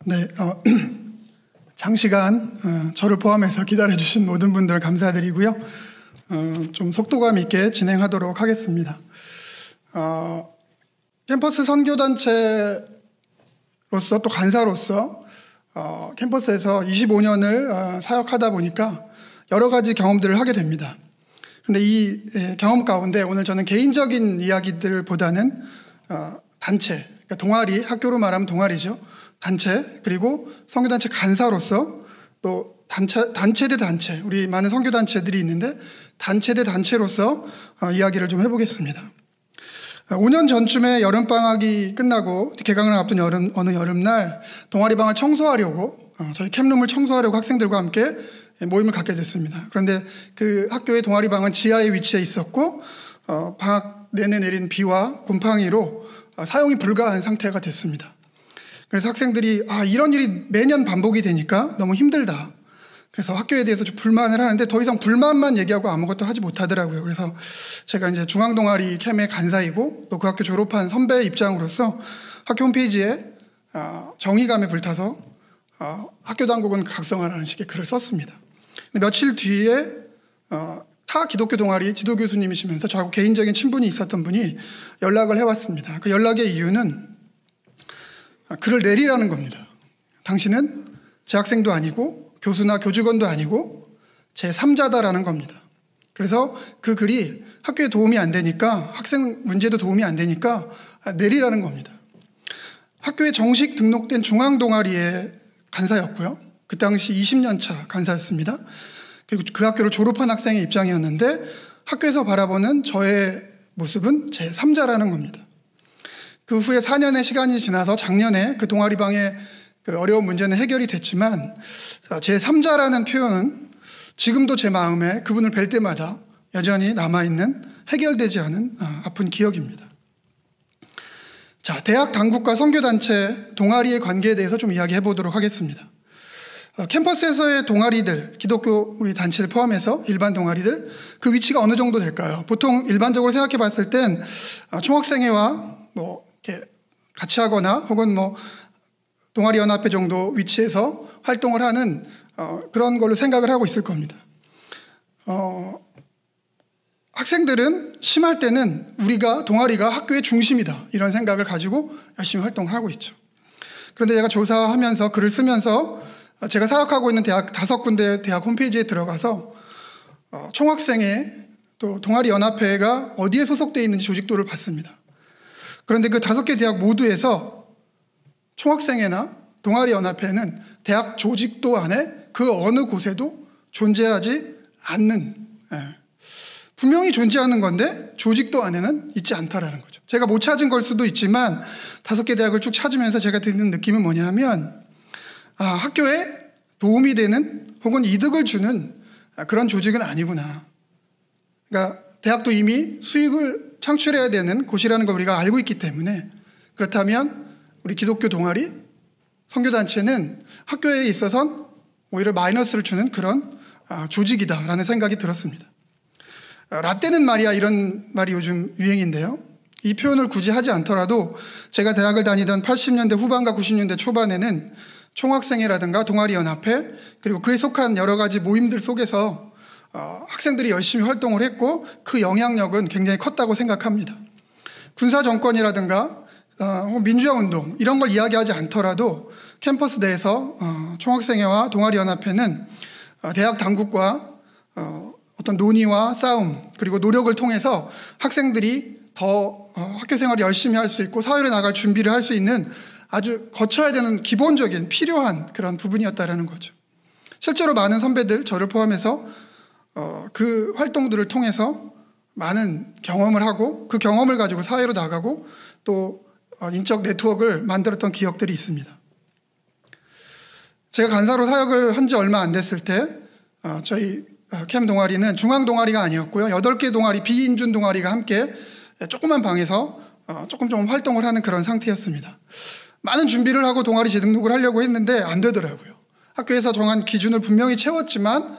네, 장시간 저를 포함해서 기다려주신 모든 분들 감사드리고요. 좀 속도감 있게 진행하도록 하겠습니다. 캠퍼스 선교단체로서 또 간사로서 캠퍼스에서 25년을 사역하다 보니까 여러 가지 경험들을 하게 됩니다. 그런데 이 경험 가운데 오늘 저는 개인적인 이야기들보다는 단체, 그러니까 동아리, 학교로 말하면 동아리죠. 단체, 그리고 선교단체 간사로서 또 단체 대 단체, 우리 많은 선교단체들이 있는데 단체 대 단체로서 이야기를 좀 해보겠습니다. 5년 전쯤에 여름방학이 끝나고 개강을 앞둔 어느 여름날 동아리방을 청소하려고 저희 캠룸을 청소하려고 학생들과 함께 모임을 갖게 됐습니다. 그런데 그 학교의 동아리방은 지하에 위치해 있었고 방학 내내 내린 비와 곰팡이로 사용이 불가한 상태가 됐습니다. 그래서 학생들이 이런 일이 매년 반복이 되니까 너무 힘들다. 그래서 학교에 대해서 좀 불만을 하는데 더 이상 불만만 얘기하고 아무것도 하지 못하더라고요. 그래서 제가 이제 중앙동아리 캠의 간사이고 또 그 학교 졸업한 선배의 입장으로서 학교 홈페이지에 정의감에 불타서 학교 당국은 각성하라는 식의 글을 썼습니다. 며칠 뒤에 타 기독교 동아리 지도교수님이시면서 저하고 개인적인 친분이 있었던 분이 연락을 해왔습니다. 그 연락의 이유는 글을 내리라는 겁니다. 당신은 재학생도 아니고 교수나 교직원도 아니고 제3자다라는 겁니다. 그래서 그 글이 학교에 도움이 안 되니까, 학생 문제도 도움이 안 되니까 내리라는 겁니다. 학교에 정식 등록된 중앙동아리의 간사였고요. 그 당시 20년 차 간사였습니다. 그리고 그 학교를 졸업한 학생의 입장이었는데 학교에서 바라보는 저의 모습은 제3자라는 겁니다. 그 후에 4년의 시간이 지나서 작년에 그 동아리방의 그 어려운 문제는 해결이 됐지만 제3자라는 표현은 지금도 제 마음에 그분을 뵐 때마다 여전히 남아있는 해결되지 않은 아픈 기억입니다. 자, 대학 당국과 선교단체 동아리의 관계에 대해서 좀 이야기해 보도록 하겠습니다. 캠퍼스에서의 동아리들, 기독교 우리 단체를 포함해서 일반 동아리들, 그 위치가 어느 정도 될까요? 보통 일반적으로 생각해 봤을 땐 총학생회와 이렇게 같이 하거나 혹은 동아리 연합회 정도 위치에서 활동을 하는 그런 걸로 생각을 하고 있을 겁니다. 학생들은 심할 때는 동아리가 학교의 중심이다 이런 생각을 가지고 열심히 활동을 하고 있죠. 그런데 제가 조사하면서 글을 쓰면서 제가 사역하고 있는 대학 5군데 대학 홈페이지에 들어가서 총학생회 또 동아리 연합회가 어디에 소속되어 있는지 조직도를 봤습니다. 그런데 그 5개 대학 모두에서 총학생회나 동아리 연합회는 대학 조직도 안에 그 어느 곳에도 존재하지 않는, 분명히 존재하는 건데 조직도 안에는 있지 않다라는 거죠. 제가 못 찾은 걸 수도 있지만 5개 대학을 쭉 찾으면서 제가 드는 느낌은 뭐냐면 학교에 도움이 되는 혹은 이득을 주는 그런 조직은 아니구나. 그러니까 대학도 이미 수익을 창출해야 되는 곳이라는 걸 우리가 알고 있기 때문에, 그렇다면 우리 기독교 동아리, 선교단체는 학교에 있어서는 오히려 마이너스를 주는 그런 조직이다라는 생각이 들었습니다. 라떼는 말이야, 이런 말이 요즘 유행인데요. 이 표현을 굳이 하지 않더라도 제가 대학을 다니던 80년대 후반과 90년대 초반에는 총학생회라든가 동아리연합회 그리고 그에 속한 여러 가지 모임들 속에서 학생들이 열심히 활동을 했고 그 영향력은 굉장히 컸다고 생각합니다. 군사정권이라든가 민주화운동 이런 걸 이야기하지 않더라도 캠퍼스 내에서 총학생회와 동아리연합회는 대학 당국과 어떤 논의와 싸움 그리고 노력을 통해서 학생들이 더 학교 생활을 열심히 할 수 있고 사회로 나갈 준비를 할 수 있는 아주 거쳐야 되는 기본적인 필요한 그런 부분이었다라는 거죠. 실제로 많은 선배들, 저를 포함해서 그 활동들을 통해서 많은 경험을 하고 그 경험을 가지고 사회로 나가고 또 인적 네트워크를 만들었던 기억들이 있습니다. 제가 간사로 사역을 한 지 얼마 안 됐을 때 저희 캠 동아리는 중앙 동아리가 아니었고요. 8개 동아리, 비인준 동아리가 함께 조그만 방에서 조금 활동을 하는 그런 상태였습니다. 많은 준비를 하고 동아리 재등록을 하려고 했는데 안 되더라고요. 학교에서 정한 기준을 분명히 채웠지만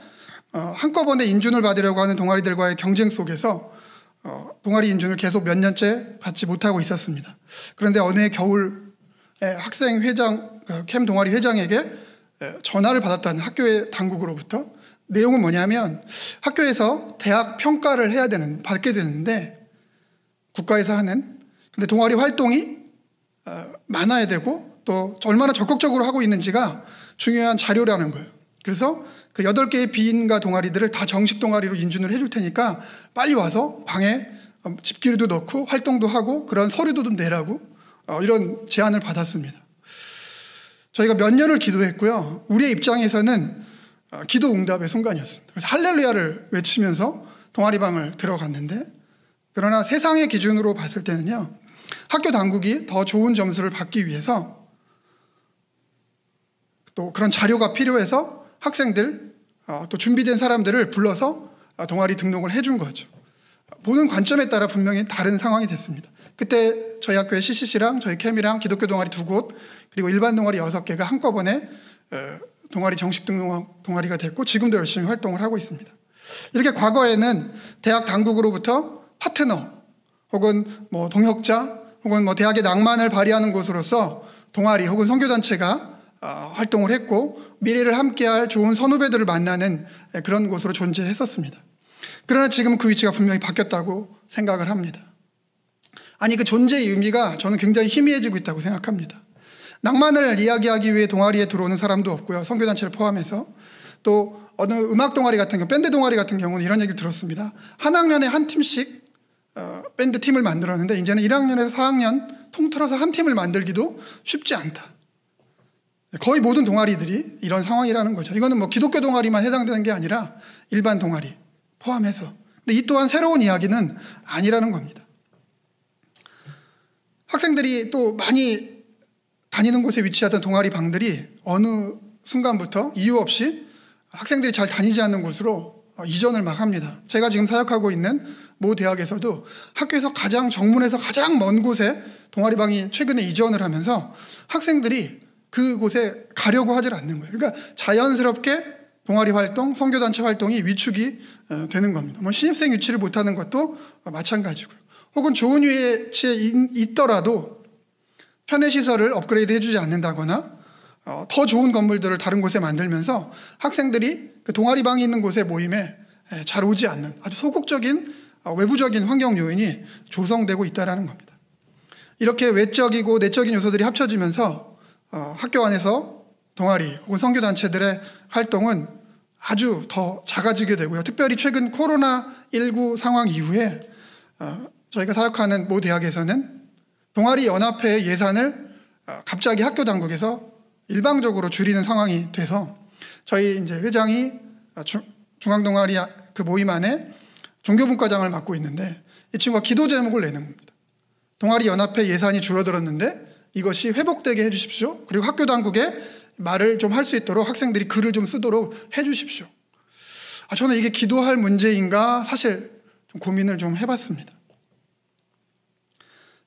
한꺼번에 인준을 받으려고 하는 동아리들과의 경쟁 속에서 동아리 인준을 계속 몇 년째 받지 못하고 있었습니다. 그런데 어느 해 겨울 학생 회장, 캠 동아리 회장에게 전화를 받았다는 학교의 당국으로부터. 내용은 뭐냐면 학교에서 대학 평가를 받게 되는데 국가에서 하는. 근데 동아리 활동이 많아야 되고 또 얼마나 적극적으로 하고 있는지가 중요한 자료라는 거예요. 그래서 그 8개의 비인가 동아리들을 다 정식 동아리로 인준을 해줄 테니까 빨리 와서 방에 집기류도 넣고 활동도 하고 그런 서류도 좀 내라고 이런 제안을 받았습니다. 저희가 몇 년을 기도했고요. 우리의 입장에서는 기도 응답의 순간이었습니다. 그래서 할렐루야를 외치면서 동아리방을 들어갔는데, 그러나 세상의 기준으로 봤을 때는요, 학교 당국이 더 좋은 점수를 받기 위해서 또 그런 자료가 필요해서 학생들 또 준비된 사람들을 불러서 동아리 등록을 해준 거죠. 보는 관점에 따라 분명히 다른 상황이 됐습니다. 그때 저희 학교의 CCC랑 저희 캠이랑 기독교 동아리 2곳 그리고 일반 동아리 6개가 한꺼번에 동아리 정식 등록 동아리가 됐고 지금도 열심히 활동을 하고 있습니다. 이렇게 과거에는 대학 당국으로부터 파트너 혹은 동역자 혹은 대학의 낭만을 발휘하는 곳으로서 동아리 혹은 선교단체가 활동을 했고 미래를 함께할 좋은 선후배들을 만나는 그런 곳으로 존재했었습니다. 그러나 지금 그 위치가 분명히 바뀌었다고 생각을 합니다. 아니, 그 존재의 의미가 저는 굉장히 희미해지고 있다고 생각합니다. 낭만을 이야기하기 위해 동아리에 들어오는 사람도 없고요. 선교단체를 포함해서. 또 어느 음악 동아리 같은 경우, 밴드 동아리 같은 경우는 이런 얘기를 들었습니다. 한 학년에 한 팀씩 밴드 팀을 만들었는데 이제는 1학년에서 4학년 통틀어서 한 팀을 만들기도 쉽지 않다. 거의 모든 동아리들이 이런 상황이라는 거죠. 이거는 기독교 동아리만 해당되는 게 아니라 일반 동아리 포함해서. 근데 이 또한 새로운 이야기는 아니라는 겁니다. 학생들이 또 많이 다니는 곳에 위치하던 동아리 방들이 어느 순간부터 이유 없이 학생들이 잘 다니지 않는 곳으로 이전을 막 합니다. 제가 지금 사역하고 있는 모 대학에서도 학교에서 정문에서 가장 먼 곳에 동아리방이 최근에 이전을 하면서 학생들이 그곳에 가려고 하질 않는 거예요. 그러니까 자연스럽게 동아리 활동, 선교단체 활동이 위축이 되는 겁니다. 신입생 유치를 못하는 것도 마찬가지고요. 혹은 좋은 위치에 있더라도 편의시설을 업그레이드 해주지 않는다거나 더 좋은 건물들을 다른 곳에 만들면서 학생들이 그 동아리방이 있는 곳에 모임에 잘 오지 않는 아주 소극적인 외부적인 환경 요인이 조성되고 있다는 겁니다. 이렇게 외적이고 내적인 요소들이 합쳐지면서 학교 안에서 동아리 혹은 선교단체들의 활동은 아주 더 작아지게 되고요. 특별히 최근 코로나19 상황 이후에 저희가 사역하는 모 대학에서는 동아리 연합회의 예산을 갑자기 학교 당국에서 일방적으로 줄이는 상황이 돼서 저희 이제 회장이 중앙동아리 그 모임 안에 종교분과장을 맡고 있는데 이 친구가 기도 제목을 내는 겁니다. 동아리 연합회 예산이 줄어들었는데 이것이 회복되게 해주십시오. 그리고 학교 당국에 말을 좀 할 수 있도록 학생들이 글을 좀 쓰도록 해주십시오. 저는 이게 기도할 문제인가 사실 좀 고민을 좀 해봤습니다.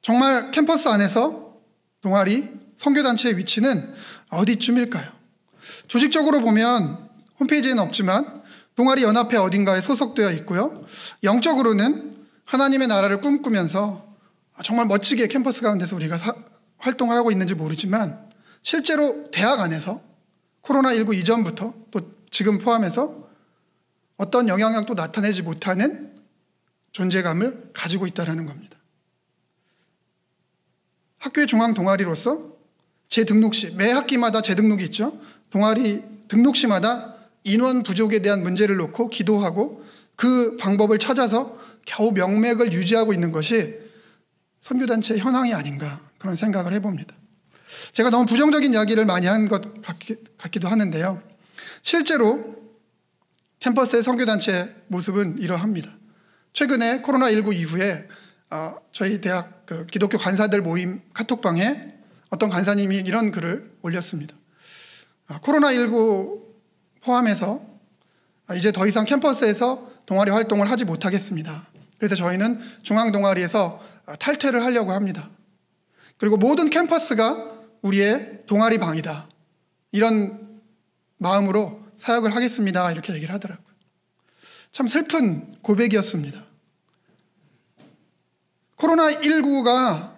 정말 캠퍼스 안에서 동아리, 선교단체의 위치는 어디쯤일까요? 조직적으로 보면 홈페이지에는 없지만 동아리 연합회 어딘가에 소속되어 있고요. 영적으로는 하나님의 나라를 꿈꾸면서 정말 멋지게 캠퍼스 가운데서 우리가 활동을 하고 있는지 모르지만 실제로 대학 안에서 코로나19 이전부터 또 지금 포함해서 어떤 영향력도 나타내지 못하는 존재감을 가지고 있다는 겁니다. 학교의 중앙 동아리로서 재등록시, 매 학기마다 재등록이 있죠. 동아리 등록시마다 인원 부족에 대한 문제를 놓고 기도하고 그 방법을 찾아서 겨우 명맥을 유지하고 있는 것이 선교단체의 현황이 아닌가 그런 생각을 해봅니다. 제가 너무 부정적인 이야기를 많이 한 것 같기도 하는데요. 실제로 캠퍼스의 선교단체 모습은 이러합니다. 최근에 코로나19 이후에 저희 대학 기독교 간사들 모임 카톡방에 어떤 간사님이 이런 글을 올렸습니다. 코로나19 포함해서 이제 더 이상 캠퍼스에서 동아리 활동을 하지 못하겠습니다. 그래서 저희는 중앙동아리에서 탈퇴를 하려고 합니다. 그리고 모든 캠퍼스가 우리의 동아리 방이다. 이런 마음으로 사역을 하겠습니다. 이렇게 얘기를 하더라고요. 참 슬픈 고백이었습니다. 코로나19가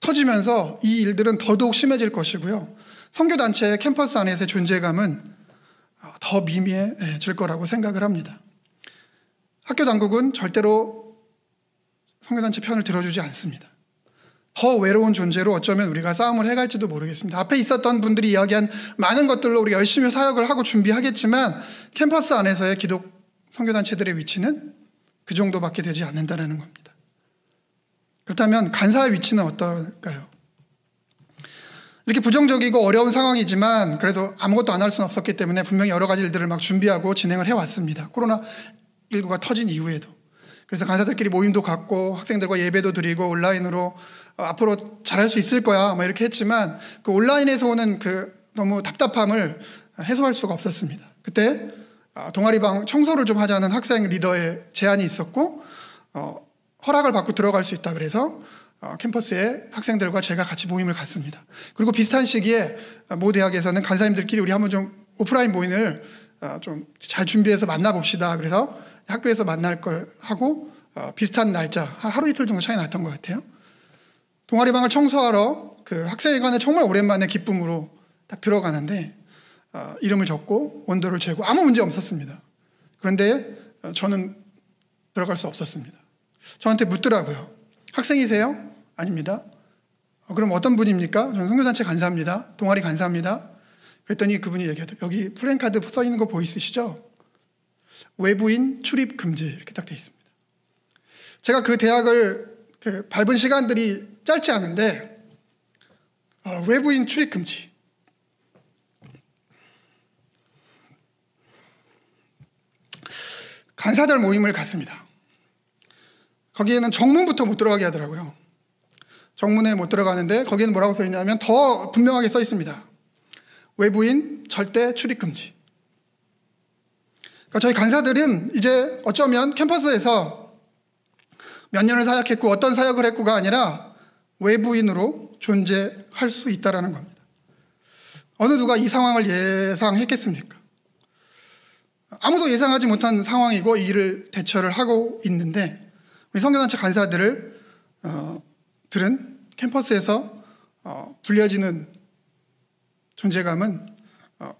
터지면서 이 일들은 더더욱 심해질 것이고요. 선교단체의 캠퍼스 안에서의 존재감은 더 미미해질 거라고 생각을 합니다. 학교 당국은 절대로 선교단체 편을 들어주지 않습니다. 더 외로운 존재로 어쩌면 우리가 싸움을 해갈지도 모르겠습니다. 앞에 있었던 분들이 이야기한 많은 것들로 우리가 열심히 사역을 하고 준비하겠지만 캠퍼스 안에서의 기독 선교단체들의 위치는 그 정도밖에 되지 않는다는 겁니다. 그렇다면 간사의 위치는 어떨까요? 이렇게 부정적이고 어려운 상황이지만 그래도 아무것도 안 할 수는 없었기 때문에 분명히 여러 가지 일들을 막 준비하고 진행을 해왔습니다. 코로나19가 터진 이후에도. 그래서 간사들끼리 모임도 갖고 학생들과 예배도 드리고 온라인으로 앞으로 잘할 수 있을 거야 이렇게 했지만 그 온라인에서 오는 그 너무 답답함을 해소할 수가 없었습니다. 그때 동아리방 청소를 좀 하자는 학생 리더의 제안이 있었고 허락을 받고 들어갈 수 있다 그래서 캠퍼스에 학생들과 제가 같이 모임을 갖습니다. 그리고 비슷한 시기에 모 대학에서는 간사님들끼리 우리 한번 좀 오프라인 모임을 좀 잘 준비해서 만나봅시다. 그래서 학교에서 만날 걸 하고 비슷한 날짜 하루 이틀 정도 차이 났던 것 같아요. 동아리방을 청소하러 그 학생회관에 정말 오랜만에 기쁨으로 딱 들어가는데 이름을 적고 온도를 재고 아무 문제 없었습니다. 그런데 저는 들어갈 수 없었습니다. 저한테 묻더라고요. 학생이세요? 아닙니다. 그럼 어떤 분입니까? 저는 선교단체 간사입니다. 동아리 간사입니다. 그랬더니 그분이 얘기하더라고요. 여기 플랜카드 써 있는 거 보이시죠? 외부인 출입 금지 이렇게 딱 돼 있습니다. 제가 그 대학을 밟은 시간들이 짧지 않은데 외부인 출입 금지. 간사들 모임을 갔습니다. 거기에는 정문부터 못 들어가게 하더라고요. 정문에 못 들어가는데 거기에는 뭐라고 써 있냐면 더 분명하게 써 있습니다. 외부인 절대 출입 금지. 그러니까 저희 간사들은 이제 어쩌면 캠퍼스에서 몇 년을 사역했고 어떤 사역을 했고가 아니라 외부인으로 존재할 수 있다는 겁니다. 어느 누가 이 상황을 예상했겠습니까? 아무도 예상하지 못한 상황이고 이 일을 대처를 하고 있는데 우리 선교단체 간사들은 캠퍼스에서 불려지는 존재감은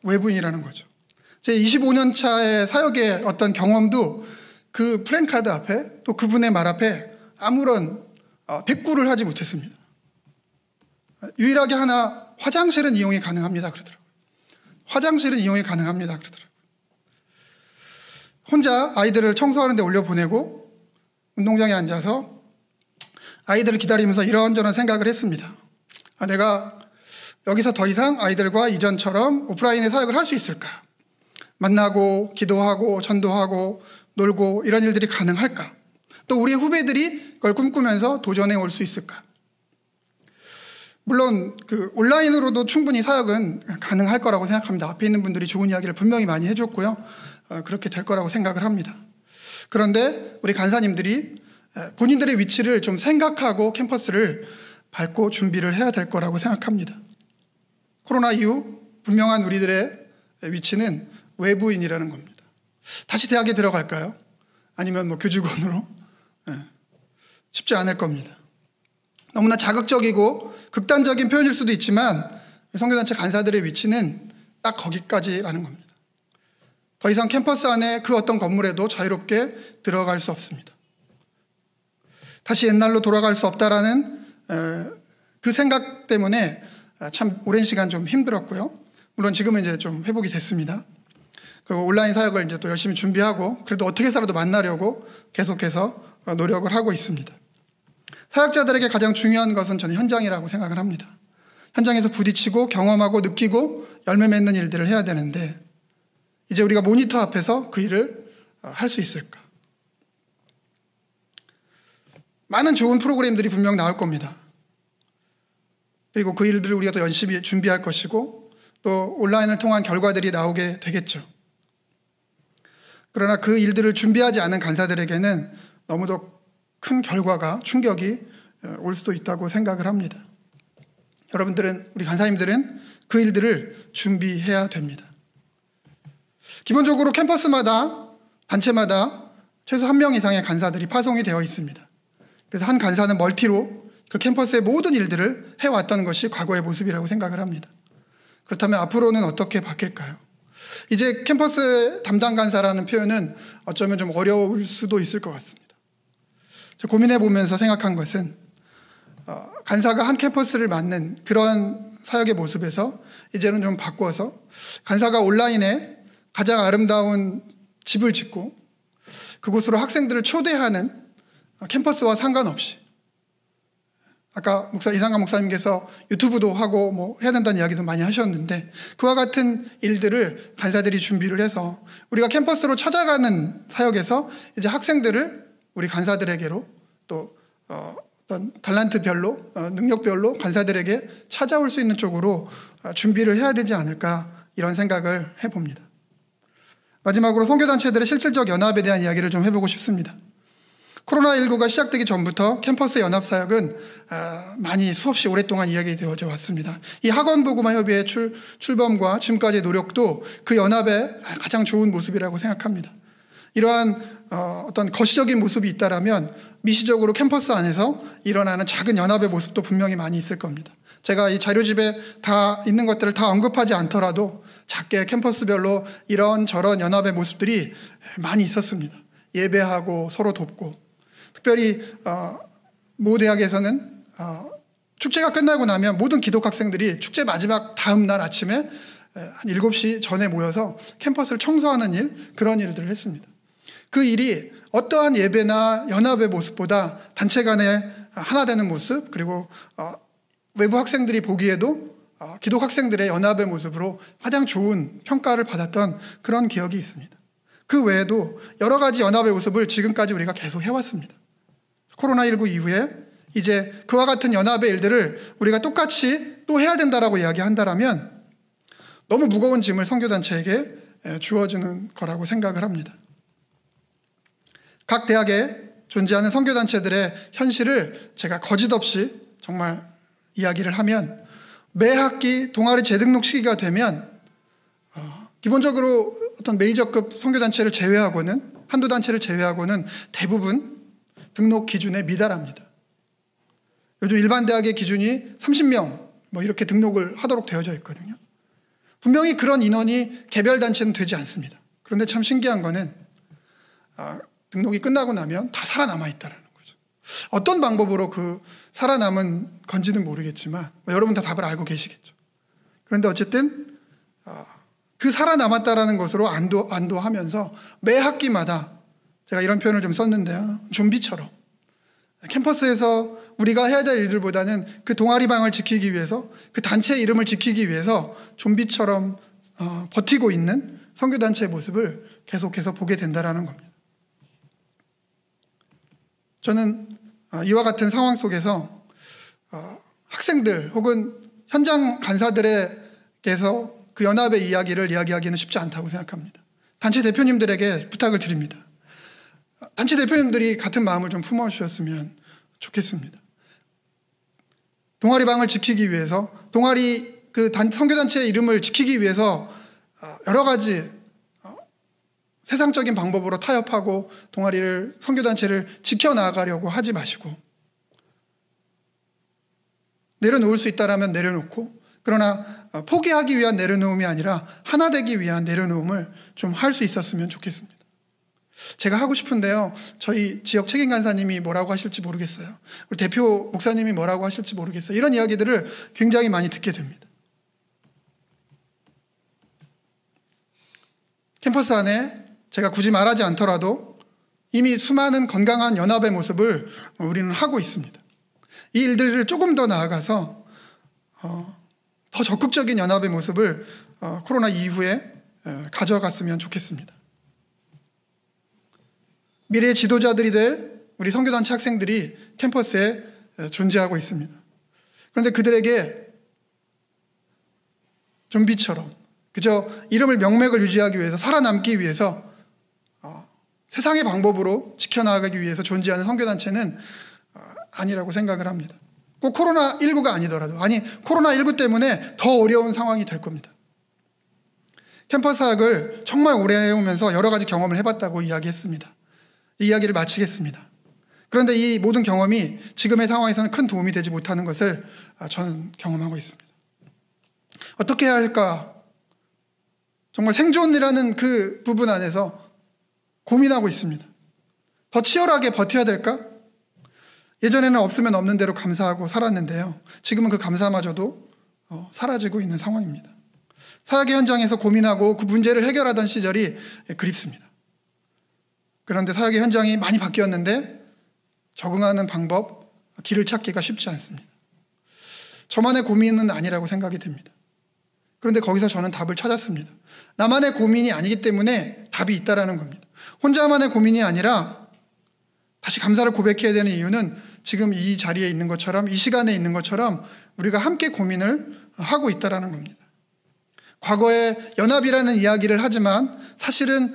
외부인이라는 거죠. 제 25년 차의 사역의 어떤 경험도 그 플랜카드 앞에 또 그분의 말 앞에 아무런 대꾸를 하지 못했습니다. 유일하게 하나 화장실은 이용이 가능합니다 그러더라고요. 화장실은 이용이 가능합니다 그러더라고요. 혼자 아이들을 청소하는 데 올려보내고 운동장에 앉아서 아이들을 기다리면서 이런저런 생각을 했습니다. 내가 여기서 더 이상 아이들과 이전처럼 오프라인의 사역을 할 수 있을까? 만나고 기도하고 전도하고 놀고 이런 일들이 가능할까? 또 우리의 후배들이 그걸 꿈꾸면서 도전해 올 수 있을까? 물론 그 온라인으로도 충분히 사역은 가능할 거라고 생각합니다. 앞에 있는 분들이 좋은 이야기를 분명히 많이 해줬고요. 그렇게 될 거라고 생각을 합니다. 그런데 우리 간사님들이 본인들의 위치를 좀 생각하고 캠퍼스를 밟고 준비를 해야 될 거라고 생각합니다. 코로나 이후 분명한 우리들의 위치는 외부인이라는 겁니다. 다시 대학에 들어갈까요? 아니면 교직원으로? 쉽지 않을 겁니다. 너무나 자극적이고 극단적인 표현일 수도 있지만 선교단체 간사들의 위치는 딱 거기까지라는 겁니다. 더 이상 캠퍼스 안에 그 어떤 건물에도 자유롭게 들어갈 수 없습니다. 다시 옛날로 돌아갈 수 없다라는 그 생각 때문에 참 오랜 시간 좀 힘들었고요. 물론 지금은 이제 좀 회복이 됐습니다. 그리고 온라인 사역을 이제 또 열심히 준비하고 그래도 어떻게 해서라도 만나려고 계속해서 노력을 하고 있습니다. 사역자들에게 가장 중요한 것은 저는 현장이라고 생각을 합니다. 현장에서 부딪히고 경험하고 느끼고 열매 맺는 일들을 해야 되는데 이제 우리가 모니터 앞에서 그 일을 할 수 있을까? 많은 좋은 프로그램들이 분명 나올 겁니다. 그리고 그 일들을 우리가 더 열심히 준비할 것이고 또 온라인을 통한 결과들이 나오게 되겠죠. 그러나 그 일들을 준비하지 않은 간사들에게는 너무도 큰 결과가 충격이 올 수도 있다고 생각을 합니다. 여러분들은 우리 간사님들은 그 일들을 준비해야 됩니다. 기본적으로 캠퍼스마다 단체마다 최소 1명 이상의 간사들이 파송이 되어 있습니다. 그래서 한 간사는 멀티로 그 캠퍼스의 모든 일들을 해왔다는 것이 과거의 모습이라고 생각을 합니다. 그렇다면 앞으로는 어떻게 바뀔까요? 이제 캠퍼스 담당 간사라는 표현은 어쩌면 좀 어려울 수도 있을 것 같습니다. 고민해 보면서 생각한 것은 간사가 한 캠퍼스를 맡는 그런 사역의 모습에서 이제는 좀 바꿔서 간사가 온라인에 가장 아름다운 집을 짓고 그곳으로 학생들을 초대하는 캠퍼스와 상관없이, 아까 이상관 목사님께서 유튜브도 하고 뭐 해야 된다는 이야기도 많이 하셨는데, 그와 같은 일들을 간사들이 준비를 해서 우리가 캠퍼스로 찾아가는 사역에서 이제 학생들을 우리 간사들에게로 또 어떤 달란트별로 능력별로 간사들에게 찾아올 수 있는 쪽으로 준비를 해야 되지 않을까, 이런 생각을 해봅니다. 마지막으로 선교단체들의 실질적 연합에 대한 이야기를 좀 해보고 싶습니다. 코로나19가 시작되기 전부터 캠퍼스 연합사역은 많이 수없이 오랫동안 이야기되어져 왔습니다. 이 학원보고마협의회 출범과 지금까지의 노력도 그 연합의 가장 좋은 모습이라고 생각합니다. 이러한 어떤 거시적인 모습이 있다라면 미시적으로 캠퍼스 안에서 일어나는 작은 연합의 모습도 분명히 많이 있을 겁니다. 제가 이 자료집에 다 있는 것들을 다 언급하지 않더라도 작게 캠퍼스별로 이런 저런 연합의 모습들이 많이 있었습니다. 예배하고 서로 돕고, 특별히 모 대학에서는 축제가 끝나고 나면 모든 기독학생들이 축제 마지막 다음 날 아침에 한 7시 전에 모여서 캠퍼스를 청소하는 일, 그런 일들을 했습니다. 그 일이 어떠한 예배나 연합의 모습보다 단체 간에 하나 되는 모습, 그리고 외부 학생들이 보기에도 기독 학생들의 연합의 모습으로 가장 좋은 평가를 받았던 그런 기억이 있습니다. 그 외에도 여러 가지 연합의 모습을 지금까지 우리가 계속 해왔습니다. 코로나19 이후에 이제 그와 같은 연합의 일들을 우리가 똑같이 또 해야 된다라고 이야기한다라면 너무 무거운 짐을 선교단체에게 주어지는 거라고 생각을 합니다. 각 대학에 존재하는 선교단체들의 현실을 제가 거짓없이 정말 이야기를 하면, 매 학기 동아리 재등록 시기가 되면 기본적으로 어떤 메이저급 선교단체를 제외하고는, 한두 단체를 제외하고는 대부분 등록 기준에 미달합니다. 요즘 일반 대학의 기준이 30명 뭐 이렇게 등록을 하도록 되어져 있거든요. 분명히 그런 인원이 개별 단체는 되지 않습니다. 그런데 참 신기한 거는 등록이 끝나고 나면 다 살아남아 있다는 거죠. 어떤 방법으로 그 살아남은 건지는 모르겠지만 여러분 다 답을 알고 계시겠죠. 그런데 어쨌든 그 살아남았다라는 것으로 안도하면서 매 학기마다, 제가 이런 표현을 좀 썼는데요, 좀비처럼 캠퍼스에서 우리가 해야 될 일들보다는 그 동아리방을 지키기 위해서, 그 단체의 이름을 지키기 위해서 좀비처럼 버티고 있는 선교단체의 모습을 계속해서 보게 된다는 겁니다. 저는 이와 같은 상황 속에서 학생들 혹은 현장 간사들에게서 그 연합의 이야기를 이야기하기는 쉽지 않다고 생각합니다. 단체 대표님들에게 부탁을 드립니다. 단체 대표님들이 같은 마음을 좀 품어주셨으면 좋겠습니다. 동아리방을 지키기 위해서, 선교단체의 이름을 지키기 위해서 여러 가지 세상적인 방법으로 타협하고 동아리를, 선교단체를 지켜나가려고 하지 마시고, 내려놓을 수 있다라면 내려놓고, 그러나 포기하기 위한 내려놓음이 아니라 하나 되기 위한 내려놓음을 좀 할 수 있었으면 좋겠습니다. 제가 하고 싶은데요, 저희 지역 책임 간사님이 뭐라고 하실지 모르겠어요. 우리 대표 목사님이 뭐라고 하실지 모르겠어요. 이런 이야기들을 굉장히 많이 듣게 됩니다. 캠퍼스 안에 제가 굳이 말하지 않더라도 이미 수많은 건강한 연합의 모습을 우리는 하고 있습니다. 이 일들을 조금 더 나아가서 더 적극적인 연합의 모습을 코로나 이후에 가져갔으면 좋겠습니다. 미래의 지도자들이 될 우리 선교단체 학생들이 캠퍼스에 존재하고 있습니다. 그런데 그들에게 좀비처럼 그저 이름을 명맥을 유지하기 위해서, 살아남기 위해서 세상의 방법으로 지켜나가기 위해서 존재하는 선교단체는 아니라고 생각을 합니다. 꼭 코로나19가 아니더라도, 코로나19 때문에 더 어려운 상황이 될 겁니다. 캠퍼스 사역을 정말 오래 해오면서 여러 가지 경험을 해봤다고 이야기했습니다. 이 이야기를 마치겠습니다. 그런데 이 모든 경험이 지금의 상황에서는 큰 도움이 되지 못하는 것을 저는 경험하고 있습니다. 어떻게 해야 할까? 정말 생존이라는 그 부분 안에서 고민하고 있습니다. 더 치열하게 버텨야 될까? 예전에는 없으면 없는 대로 감사하고 살았는데요. 지금은 그 감사마저도 사라지고 있는 상황입니다. 사역의 현장에서 고민하고 그 문제를 해결하던 시절이 그립습니다. 그런데 사역의 현장이 많이 바뀌었는데 적응하는 방법, 길을 찾기가 쉽지 않습니다. 저만의 고민은 아니라고 생각이 됩니다. 그런데 거기서 저는 답을 찾았습니다. 나만의 고민이 아니기 때문에 답이 있다라는 겁니다. 혼자만의 고민이 아니라 다시 감사를 고백해야 되는 이유는 지금 이 자리에 있는 것처럼, 이 시간에 있는 것처럼 우리가 함께 고민을 하고 있다라는 겁니다. 과거에 연합이라는 이야기를 하지만 사실은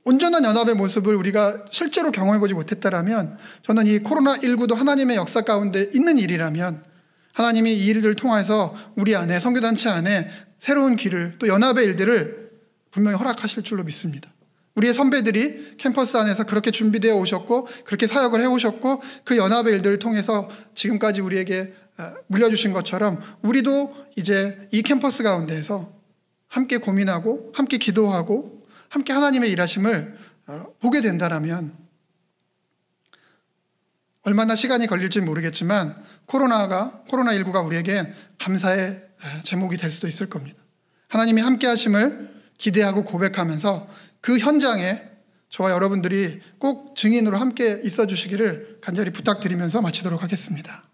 온전한 연합의 모습을 우리가 실제로 경험해보지 못했다라면, 저는 이 코로나19도 하나님의 역사 가운데 있는 일이라면 하나님이 이 일들을 통해서 우리 안에, 선교단체 안에 새로운 길을, 또 연합의 일들을 분명히 허락하실 줄로 믿습니다. 우리의 선배들이 캠퍼스 안에서 그렇게 준비되어 오셨고 그렇게 사역을 해오셨고 그 연합의 일들을 통해서 지금까지 우리에게 물려주신 것처럼 우리도 이제 이 캠퍼스 가운데에서 함께 고민하고 함께 기도하고 함께 하나님의 일하심을 보게 된다라면, 얼마나 시간이 걸릴지 모르겠지만 코로나19가 우리에게 감사의 제목이 될 수도 있을 겁니다. 하나님이 함께 하심을 기대하고 고백하면서 그 현장에 저와 여러분들이 꼭 증인으로 함께 있어 주시기를 간절히 부탁드리면서 마치도록 하겠습니다.